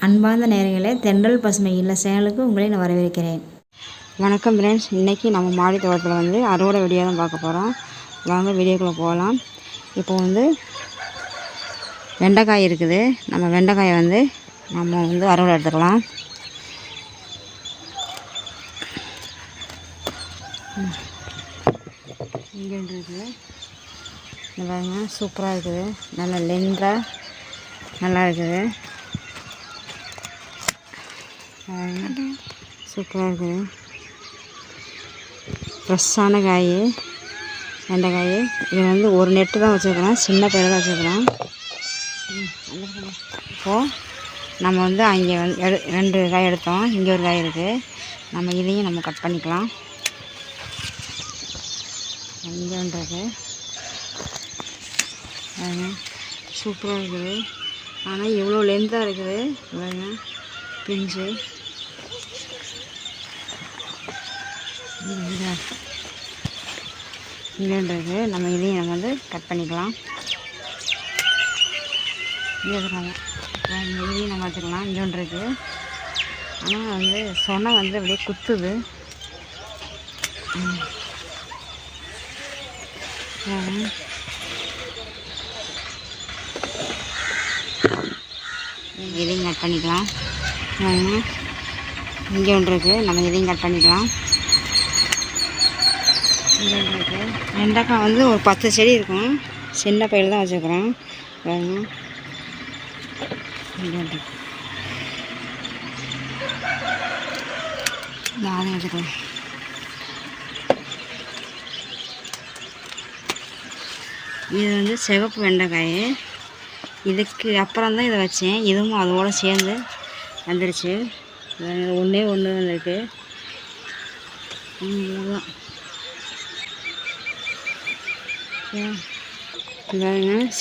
அன்பார்ந்த நேயர்களே, தென்றல் பசுமை இல்ல சேனலுக்கு உங்களை நான் வரவேற்கிறேன். வணக்கம் ஃப்ரெண்ட்ஸ். இன்றைக்கி நம்ம மாடி தோட்டத்தில் அறுவடை வீடியோ தான் பார்க்க போகிறோம். வாங்க வீடியோக்குள்ளே போகலாம். இப்போ வெண்டைக்காய் இருக்குது. நம்ம வெண்டைக்காயை நம்ம அறுவடை எடுத்துக்கலாம். இங்கே இருக்குது. இந்த பாருங்க, சூப்பராக இருக்குது. நல்லா லென்த்தாக நல்லா இருக்குது. சூப்பராக இருக்குது. ஃப்ரெஷ்ஷான காய் வெண்டைக்காய். இது ஒரு நெட்டு தான் வச்சுருக்கலாம், சின்ன பயிர் தான் வச்சுருக்கலாம். இப்போது நம்ம அங்கே 2 காய் எடுத்தோம். இங்கே ஒரு காய் இருக்குது. நம்ம இதையும் நம்ம கட் பண்ணிக்கலாம். இங்கேன்றது சூப்பராக இருக்குது. ஆனால் எவ்வளோ லென்த்தாக இருக்குது பாருங்க, பிஞ்சு. இங்கேன்றது நம்ம இதையும் நம்ம கட் பண்ணிக்கலாம். இதையும் நம்ம எடுத்துக்கலாம். இங்கேன்றது ஆனால் சொன்ன அப்படியே குத்துது. இதையும் கட் பண்ணிக்கலாம். இங்கே ஒன்று இருக்குது. நம்ம இதையும் கட் பண்ணிக்கலாம். இங்கே ஒன்று இருக்குது. வெண்டைக்காய் ஒரு 10 செடி இருக்கும். சின்ன பயிர் தான் வச்சுருக்குறோம். இங்கே ஒன்று யாரும் எடுத்துக்கலாம். இது சிவப்பு வெண்டைக்காய். இதுக்கு அப்புறம் தான் இதை வச்சேன். இதுவும் அதோடு சேர்ந்து வந்துடுச்சு. ஒன்றே ஒன்று வந்துருக்கு.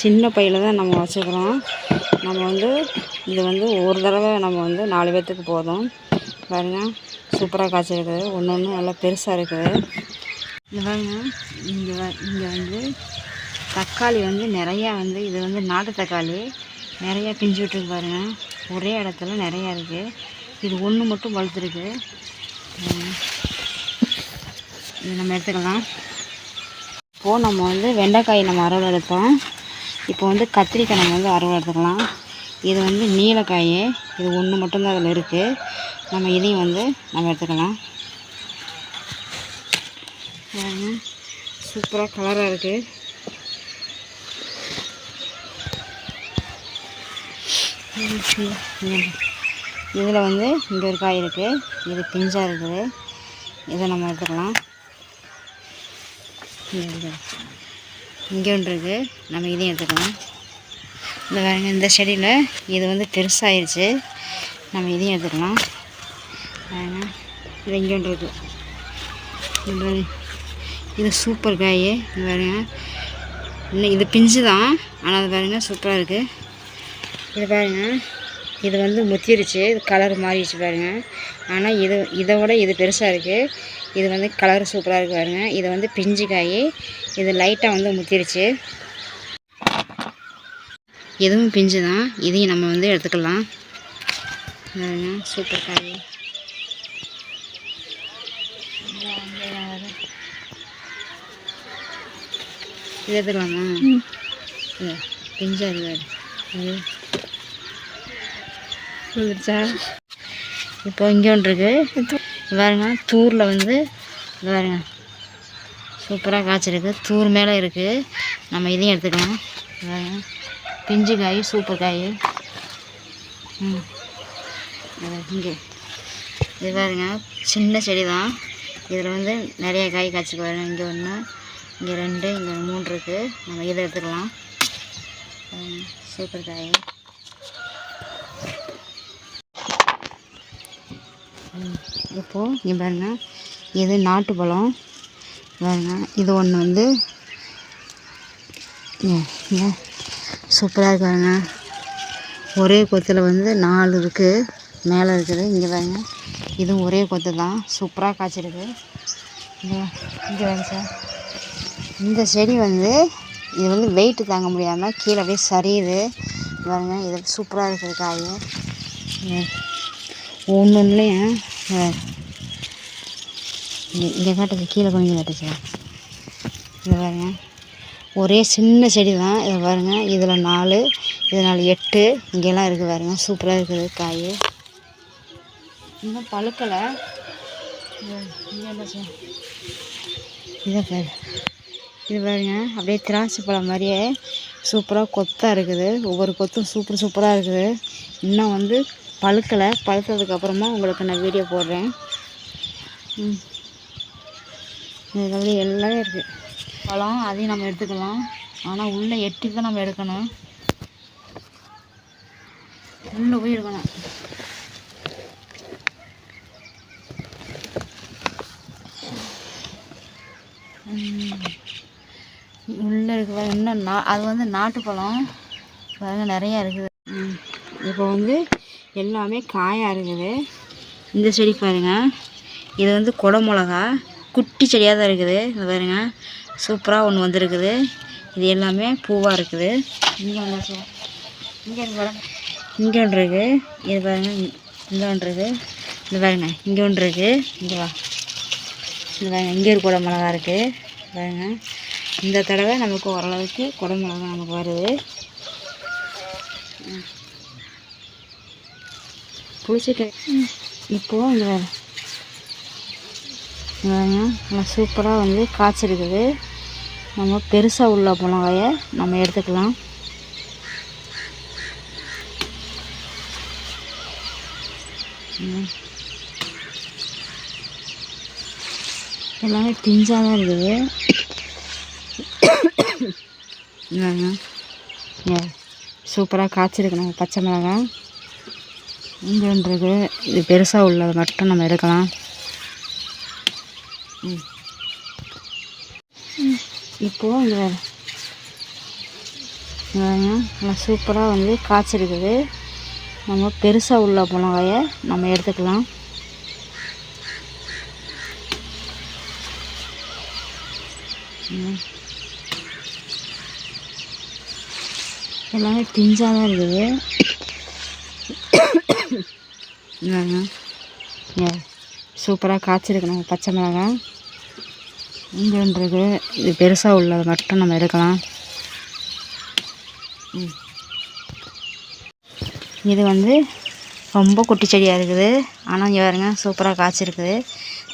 சின்ன பையில் தான் நம்ம வச்சுக்கிறோம். நம்ம இது ஒரு தடவை நம்ம 4 பேர்த்துக்கு போதும். பாருங்க, சூப்பராக காய்ச்சிருக்குது. ஒன்று நல்லா பெருசாக இருக்குது. இது பாருங்க, இங்கே தக்காளி நிறையா இது நாட்டு தக்காளி நிறையா பிஞ்சு விட்டுருக்கு பாருங்கள். ஒரே இடத்துல நிறையா இருக்குது. இது ஒன்று மட்டும் பழுத்துருக்கு. இது நம்ம எடுத்துக்கலாம். இப்போது நம்ம வெண்டைக்காய் நம்ம அறுவடை எடுத்தோம். இப்போ கத்திரிக்காய் நம்ம அறுவடை எடுத்துக்கலாம். இது நீலக்காய். இது ஒன்று மட்டும்தான் அதில் இருக்குது. நம்ம இதையும் நம்ம எடுத்துக்கலாம். சூப்பராக கலராக இருக்குது. இதில் இங்கே ஒரு காய் இருக்குது. இது பிஞ்சாக இருக்குது. இதை நம்ம எடுத்துக்கலாம். இங்கே ஒன்று இருக்குது. நம்ம இதையும் எடுத்துக்கலாம். இந்த பாருங்க, இந்த செடியில் இது பெருசாகிடுச்சு. நம்ம இதையும் எடுத்துக்கலாம். இது இங்கே ஒன்று இருக்குது. இது சூப்பர் காய். இது பாருங்க, இன்னும் இது பிஞ்சு தான். ஆனால் அது பாருங்கள், சூப்பராக இருக்குது. இது பாருங்கள், இது முத்திருச்சு. இது கலர் மாறிடுச்சு பாருங்கள். ஆனால் இதை விட இது பெருசாக இருக்குது. இது கலர் சூப்பராக இருக்குது பாருங்கள். இது பிஞ்சு காய். இது லைட்டாக முத்திருச்சு. இதுவும் பிஞ்சு தான். இதையும் நம்ம எடுத்துக்கலாம். சூப்பர் காய். இது எடுத்துக்கலாமா? பிஞ்சா இருக்குது. இப்போ இங்கே ஒன்று இருக்குது. பாருங்க, தூரில் பாருங்க, சூப்பராக காய்ச்சிருக்கு. தூர் மேலே இருக்குது. நம்ம இதையும் எடுத்துக்கலாம். பாருங்க, பிஞ்சு காய், சூப்பர் காய். இங்கே இது பாருங்க, சின்ன செடி தான். இதில் நிறைய காய் காய்ச்சி பாருங்க. இங்கே 1, இங்கே 2, இங்கே 3 இருக்குது. நம்ம இதை எடுத்துக்கலாம். சூப்பர் காய். இப்போது இங்கே பாருங்கள், இது நாட்டு பழம் பாருங்க. இது ஒன்று சூப்பராக இருக்காங்க. ஒரே கொத்தில் 4 இருக்குது. மேலே இருக்குது. இங்கே பாருங்க, இதுவும் ஒரே கொத்து தான். சூப்பராக காய்ச்சிருக்கு. இங்கே பாருங்க சார், இந்த செடி இது வெயிட்டு தாங்க முடியாமல் கீழே அப்படியே சரியுது பாருங்க. இது சூப்பராக இருக்குது காய். ஒன்றுலையும் இங்கே காட்டுச்சு, கீழே கொஞ்சம் காட்டுச்சு. இதை பாருங்க, ஒரே சின்ன செடி தான். இதை பாருங்கள், இதில் 4, இதில் 8 இங்கெல்லாம் இருக்குது பாருங்க. சூப்பராக இருக்குது காய். இன்னும் பழுக்கலை. இங்கே என்ன செய்ய இதை பாரு, இது பாருங்க, அப்படியே திராட்சை பழம் மாதிரியே சூப்பராக கொத்தாக இருக்குது. ஒவ்வொரு கொத்தும் சூப்பராக இருக்குது. இன்னும் வந்து பழுக்கலை. பழுத்ததுக்கப்புறமா உங்களுக்கு நான் வீடியோ போடுறேன். இது எல்லாமே இருக்குது பழம். அதையும் நம்ம எடுத்துக்கலாம். ஆனால் உள்ளே எட்டி தான் நம்ம எடுக்கணும். உள்ளே போய் எடுக்கணும். உள்ளே இருக்கு இன்னும் அது வந்து நாட்டுப்பழம் பாருங்க, நிறையா இருக்குது. இப்போ வந்து எல்லாமே காயாக இருக்குது. இந்த செடி பாருங்க, இது வந்து கொடை மிளகா குட்டி செடியாக தான் இருக்குது. இது பாருங்க, சூப்பராக ஒன்று வந்துருக்குது. இது எல்லாமே பூவாக இருக்குது. இங்கே ஒன்று இங்கே இங்கே ஒன்று இருக்குது. இது பாருங்க, இங்கே ஒன்று இருக்குது. இது பாருங்க, இங்கே ஒன்று இருக்குது. இங்கே வா, இது பாருங்க, இங்கே ஒரு கொடை மிளகா இருக்குது பாருங்க. இந்த தடவை நமக்கு ஓரளவுக்கு கொடை மிளகா நமக்கு வருது. புளிச்சிட்டு இப்போது இந்த நல்லா சூப்பராக வந்து காய்ச்சிருக்குது. நம்ம பெருசாக உள்ள மிளகாயை நம்ம எடுத்துக்கலாம். எல்லாமே பிஞ்சாக தான் இருக்குது. சூப்பராக காய்ச்சிருக்கு நம்ம பச்சை மிளகாய். இங்கே இருக்குது, இது பெருசாக உள்ளது மட்டும் நம்ம எடுக்கலாம். இப்போது இந்த நல்லா சூப்பராக வந்து காய்ச்சிருக்குது. நம்ம பெருசாக உள்ள மிளகாயை நம்ம எடுத்துக்கலாம். எல்லாமே பிஞ்சாக தான் இருக்குது. சூப்பராக காய்ச்சிருக்கு நம்ம பச்சை மிளகாய். இங்கே இருக்குது, இது பெருசாக உள்ளது மட்டும் நம்ம எடுக்கலாம். இது வந்து ரொம்ப குட்டி செடியாக இருக்குது. ஆனால் இங்கே பாருங்க, சூப்பராக காய்ச்சிருக்குது.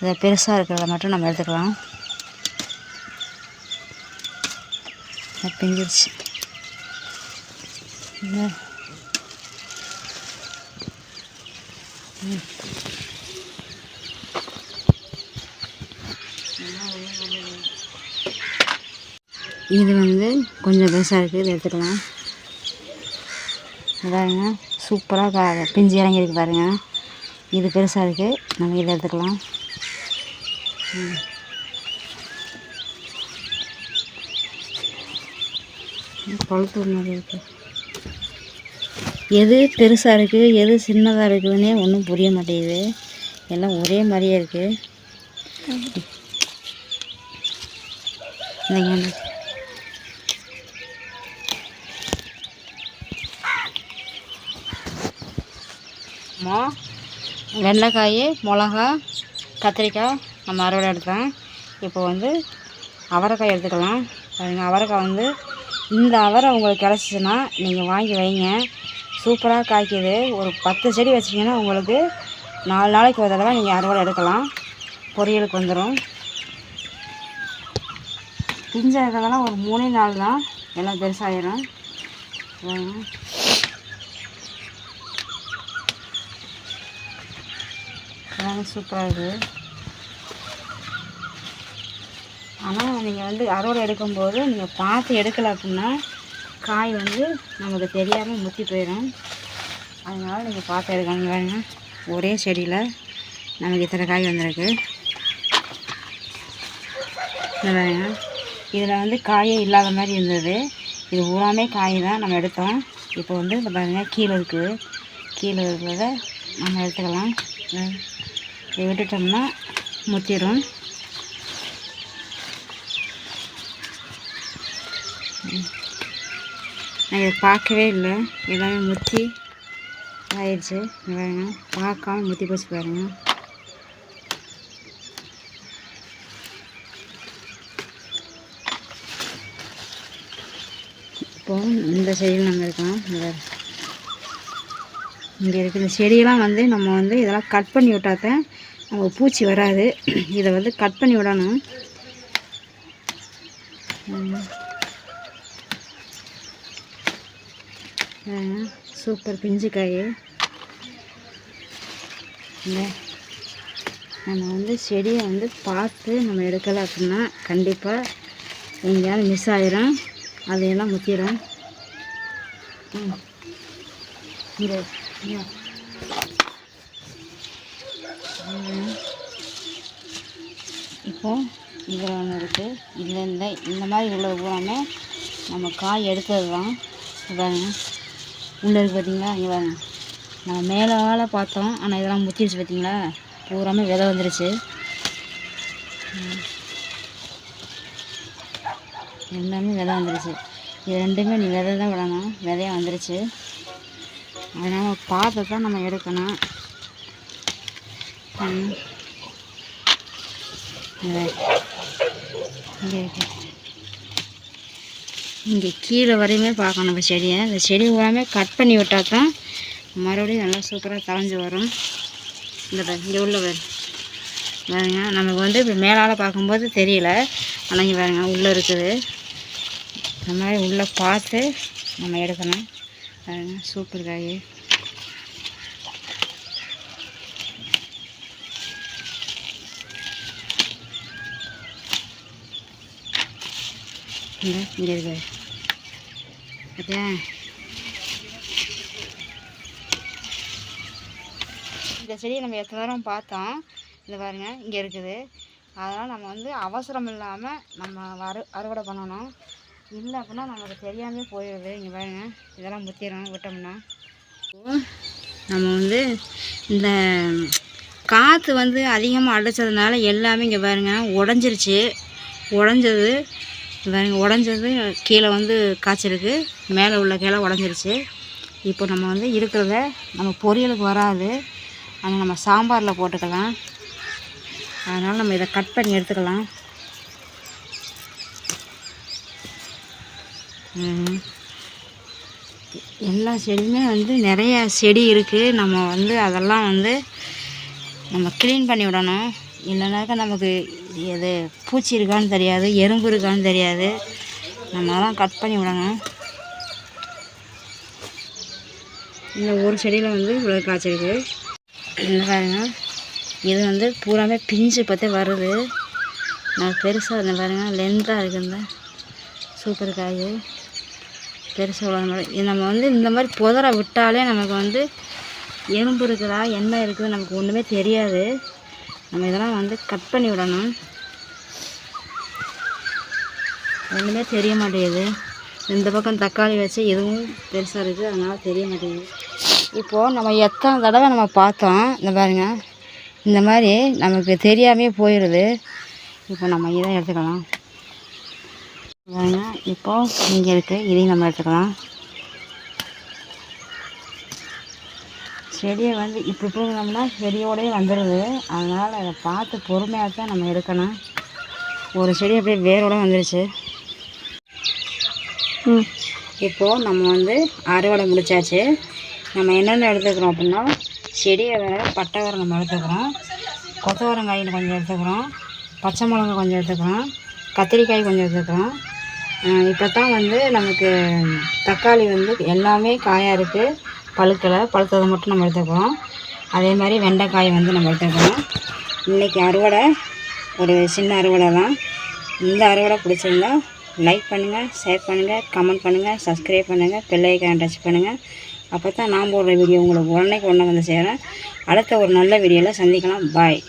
இதை பெருசாக இருக்கிறத மட்டும் நம்ம எடுத்துக்கலாம். பிஞ்சிருச்சு. இது வந்து கொஞ்சம் பெருசாக இருக்குது, இதை எடுத்துக்கலாம். பாருங்க, சூப்பராக பிஞ்சு இறங்கியிருக்கு பாருங்க. இது பெருசாக இருக்குது, நம்ம இதை எடுத்துக்கலாம். பழுத்து மாதிரி இருக்குது. எது பெருசாக இருக்குது எது சின்னதாக இருக்குதுன்னே ஒன்றும் புரிய மாட்டேங்குது. எல்லாம் ஒரே மாதிரியே இருக்குது. வெண்டைக்காய், மிளகா, கத்திரிக்காய் நம்ம அறுவடை எடுத்தேன். இப்போ வந்து அவரைக்காய் எடுத்துக்கலாம். அவரைக்காய் வந்து இந்த அவரை உங்களுக்கு கிடச்சிச்சின்னா நீங்கள் வாங்கி வைங்க. சூப்பராக காய்க்குது. ஒரு 10 செடி வச்சிங்கன்னா உங்களுக்கு 4 நாளைக்கு ஒரு தடவை நீங்கள் அறுவடை எடுக்கலாம். பொரியலுக்கு வந்துடும். பிஞ்சு இருக்கிறதெல்லாம் ஒரு 3 நாள் தான் எல்லாம் பெருசாகிடும். எல்லாமே சூப்பராக இருக்குது. ஆனால் நீங்கள் வந்து அறுவடை எடுக்கும்போது நீங்கள் பார்த்து எடுக்கலை அப்படின்னா காய் வந்து நமக்கு தெரியாமல் முற்றி போயிடும். அதனால் நீங்கள் பார்த்து எடுக்கணும். பாருங்க, ஒரே செடியில் நமக்கு இத்தனை காய் வந்திருக்கு. பாருங்க, இதில் வந்து காயே இல்லாத மாதிரி இருந்தது. இது பூராமே காய் தான் நம்ம எடுத்தோம். இப்போ வந்து இந்த பாருங்க, கீழே இருக்குது. கீழே இருக்கிறத நம்ம எடுத்துக்கலாம். இதை விட்டுட்டோம்னா முற்றிடும். நான் இதை பார்க்கவே இல்லை. எல்லாமே முற்றி ஆயிடுச்சு. பாருங்க, பார்க்காம முத்தி போச்சு பாருங்க. இப்போ இந்த சைடில் நம்ம இருக்கோம். இங்கே இருக்கிற செடியெல்லாம் வந்து நம்ம வந்து இதெல்லாம் கட் பண்ணி விட்டாதான் நம்ம பூச்சி வராது. இதை வந்து கட் பண்ணி விடணும். சூப்பர் பிஞ்சு காய். நம்ம வந்து செடியை வந்து பார்த்து நம்ம எடுக்கலை அப்படின்னா கண்டிப்பாக எங்கேயாவது மிஸ் ஆகிரும், அதையெல்லாம் முத்திடும். இப்போ இதில் ஒன்று இருக்குது. இதில் இந்த மாதிரி உள்ளது பூராமே நம்ம காய் எடுத்தது தான். பாருங்க, உள்ளே இருக்குது பார்த்தீங்களா? இங்கே பாருங்க, நம்ம மேலே பார்த்தோம், ஆனால் இதெல்லாம் முத்திடுச்சு பார்த்தீங்களா? பூராமே விதை வந்துருச்சு. எல்லாமே விதை வந்துருச்சு. இது ரெண்டுமே நீ விதை தான் விடணும், விதையாக வந்துருச்சு. அதனால் பார்த்து தான் நம்ம எடுக்கணும். இங்கே கீழே வரையுமே பார்க்கணும் நம்ம செடியை. இந்த செடி பூராமே கட் பண்ணி விட்டால் தான் மறுபடியும் நல்லா சூப்பராக தளைஞ்சு வரும். இங்கே உள்ள பாருங்க, நமக்கு வந்து இப்போ மேலால் பார்க்கும்போது தெரியல, ஆனால் இங்கே பாருங்க உள்ளே இருக்குது. இந்த மாதிரி உள்ளே பார்த்து நம்ம எடுக்கணும். பாருங்க, சூப்பர் காய். இங்கே இருக்கு பார்த்தியா? இந்த செடியை நம்ம எத்தனை தரம் பார்த்தோம். இந்த பாருங்க, இங்கே இருக்குது. அதனால் நம்ம வந்து அவசரம் இல்லாமல் நம்ம அறுவடை பண்ணணும். இல்லை அப்படின்னா நமக்கு தெரியாமே போயிடுது. இங்கே பாருங்க, இதெல்லாம் முத்திடும் விட்டோம்னா. நம்ம வந்து இந்த காற்று வந்து அதிகமாக அடித்ததுனால எல்லாமே இங்கே பாருங்கள் உடஞ்சிருச்சு. உடஞ்சது பாருங்க, உடஞ்சது கீழே வந்து காய்ச்சிருக்கு, மேலே உள்ள கீழே உடஞ்சிருச்சு. இப்போ நம்ம வந்து இருக்கிறத நம்ம பொரியலுக்கு வராது, ஆனால் நம்ம சாம்பாரில் போட்டுக்கலாம். அதனால் நம்ம இதை கட் பண்ணி எடுத்துக்கலாம். எல்லா செடியுமே வந்து நிறைய செடி இருக்குது. நம்ம வந்து அதெல்லாம் வந்து நம்ம க்ளீன் பண்ணி விடணும். இல்லைனாக்கா நமக்கு எது பூச்சி இருக்கான்னு தெரியாது, எறும்பு இருக்கான்னு தெரியாது. நம்ம அதெல்லாம் கட் பண்ணி விடணும். இந்த ஒரு செடியில் வந்து இவ்வளோ காய்ச்சிருக்கு. இந்த பாருங்க, இது வந்து பூராமே பிஞ்சு பார்த்தே வருது. நான் பெருசாக இந்த பாருங்க லென்த்தாக இருக்குங்க, சூப்பர் காய், பெருசாக உள்ள மாதிரி. இது நம்ம வந்து இந்த மாதிரி புதரை விட்டாலே நமக்கு வந்து எறும்பு இருக்குதா என்ன இருக்குது நமக்கு ஒன்றுமே தெரியாது. நம்ம இதெல்லாம் வந்து கட் பண்ணி விடணும். ஒன்றுமே தெரிய மாட்டேங்குது. இந்த பக்கம் தக்காளி வச்சு எதுவும் பெருசாக இருக்குது, அதனால் தெரிய மாட்டேங்குது. இப்போது நம்ம எத்தனை தடவை நம்ம பார்த்தோம். இந்த பாருங்க, இந்த மாதிரி நமக்கு தெரியாமே போயிடுது. இப்போ நம்ம இதை எடுத்துக்கலாம். பாருங்க, இப்போது இங்கே இருக்குது, இதையும் நம்ம எடுத்துக்கலாம். செடியை வந்து இப்படி போனோம்னா செடியோடய வந்துடுது. அதனால் அதை பார்த்து பொறுமையாக தான் நம்ம எடுக்கணும். ஒரு செடி அப்படியே வேரோடு வந்துடுச்சு. இப்போது நம்ம வந்து அறுவடை முடித்தாச்சு. நம்ம என்னென்ன எடுத்துக்கிறோம் அப்படின்னா, செடியை வேறு பட்டை வேறு நம்ம எடுத்துக்கிறோம், கொத்தவரங்காய் கொஞ்சம் எடுத்துக்கிறோம், பச்சை மிளகாய் கொஞ்சம் எடுத்துக்கிறோம், கத்திரிக்காய் கொஞ்சம் எடுத்துக்கிறோம். இப்போ தான் வந்து நமக்கு தக்காளி வந்து எல்லாமே காயாக இருக்குது, பழுத்ததை மட்டும் நம்ம எடுத்துக்கிறோம். அதே மாதிரி வெண்டைக்காய் வந்து நம்ம எடுத்துக்கிறோம். இன்றைக்கி அறுவடை ஒரு சின்ன அறுவடை தான். இந்த அறுவடை பிடிச்சிருந்தா லைக் பண்ணுங்கள், ஷேர் பண்ணுங்கள், கமெண்ட் பண்ணுங்கள், சப்ஸ்கிரைப் பண்ணுங்கள், பெல் ஐக்கானை டச் பண்ணுங்கள். அப்போ தான் நான் போடுற வீடியோ உங்களுக்கு உடனே வந்து சேரும். அடுத்த ஒரு நல்ல வீடியோவில் சந்திக்கலாம். பாய்.